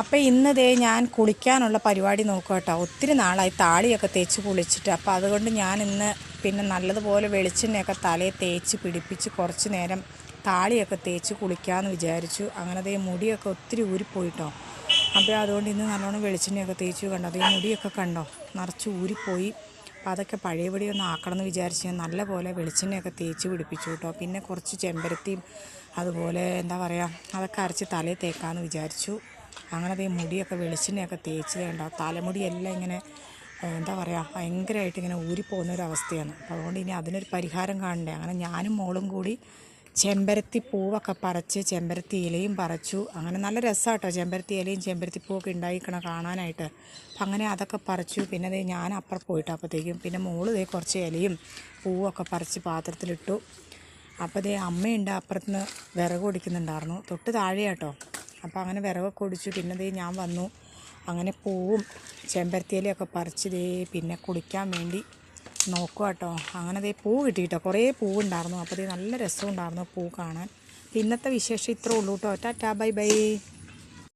അപ്പോൾ ഇന്ന് ദേ ഞാൻ കുളിക്കാനുള്ള പരിപാടി നോക്കുക കേട്ടോ. ഒത്തിരി നാളായി താളിയൊക്കെ തേച്ച് കുളിച്ചിട്ട്. അപ്പോൾ അതുകൊണ്ട് ഞാൻ ഇന്ന് പിന്നെ നല്ലതുപോലെ വെളിച്ചെണ്ണയൊക്കെ തലയിൽ തേച്ച് പിടിപ്പിച്ച് കുറച്ച് നേരം താളിയൊക്കെ തേച്ച് കുളിക്കാമെന്ന് വിചാരിച്ചു. അങ്ങനെ ദേ മുടിയൊക്കെ ഒത്തിരി ഊരിപ്പോയിട്ടോ. അപ്പോൾ അതുകൊണ്ട് ഇന്ന് നല്ലോണം വെളിച്ചെണ്ണയൊക്കെ തേച്ചു. കണ്ടോ, അതേ മുടിയൊക്കെ കണ്ടോ നിറച്ച് ഊരിപ്പോയി. അപ്പോൾ അതൊക്കെ പഴയപടി ഒന്ന് ആക്കണമെന്ന് വിചാരിച്ച് ഞാൻ നല്ലപോലെ വെളിച്ചെണ്ണയൊക്കെ തേച്ച് പിടിപ്പിച്ചു കേട്ടോ. പിന്നെ കുറച്ച് ചെമ്പരത്തിയും അതുപോലെ എന്താ പറയുക അതൊക്കെ അരച്ച് തലയിൽ തേക്കാമെന്ന് വിചാരിച്ചു. അങ്ങനെ അതേ മുടിയൊക്കെ വെളിച്ചെണ്ണയൊക്കെ തേച്ച് കണ്ടോ, തലമുടിയെല്ലാം ഇങ്ങനെ എന്താ പറയുക ഭയങ്കരമായിട്ട് ഇങ്ങനെ ഊരിപ്പോകുന്നൊരവസ്ഥയാണ്. അപ്പോൾ അതുകൊണ്ട് ഇനി അതിനൊരു പരിഹാരം കാണണ്ടേ. അങ്ങനെ ഞാനും മോളും കൂടി ചെമ്പരത്തി പൂവൊക്കെ പറിച്ച് ചെമ്പരത്തി ഇലയും പറിച്ചു. അങ്ങനെ നല്ല രസമാട്ടോ ചെമ്പരത്തി ഇലയും ചെമ്പരത്തി പൂവൊക്കെ ഉണ്ടായിക്കണം കാണാനായിട്ട്. അപ്പം അങ്ങനെ അതൊക്കെ പറിച്ചു. പിന്നെ അതേ ഞാൻ അപ്പുറം പോയിട്ട് അപ്പോഴത്തേക്കും പിന്നെ മോള് ദേ കുറച്ച് ഇലയും പൂവൊക്കെ പറിച്ച് പാത്രത്തിലിട്ടു. അപ്പോൾ ദേ അമ്മയുണ്ട് അപ്പുറത്തുനിന്ന് വിറക് ഒടിക്കുന്നുണ്ടായിരുന്നു, തൊട്ട് താഴെയാട്ടോ. അപ്പോൾ അങ്ങനെ വിറകൊക്കെ ഒടിച്ചു. പിന്നെ ദേ ഞാൻ വന്നു. അങ്ങനെ പൂവും ചെമ്പരത്തിയിലൊക്കെ പറിച്ച് ദേ പിന്നെ കുളിക്കാൻ വേണ്ടി നോക്കുക കേട്ടോ. അങ്ങനെ ദേ പൂ കിട്ടിയിട്ടോ, കുറേ പൂവുണ്ടായിരുന്നു. അപ്പോൾ ദേ നല്ല രസമുണ്ടായിരുന്നു പൂ കാണാൻ. ഇന്നത്തെ വിശേഷം ഇത്രേ ഉള്ളൂ കേട്ടോ. Tata bye bye.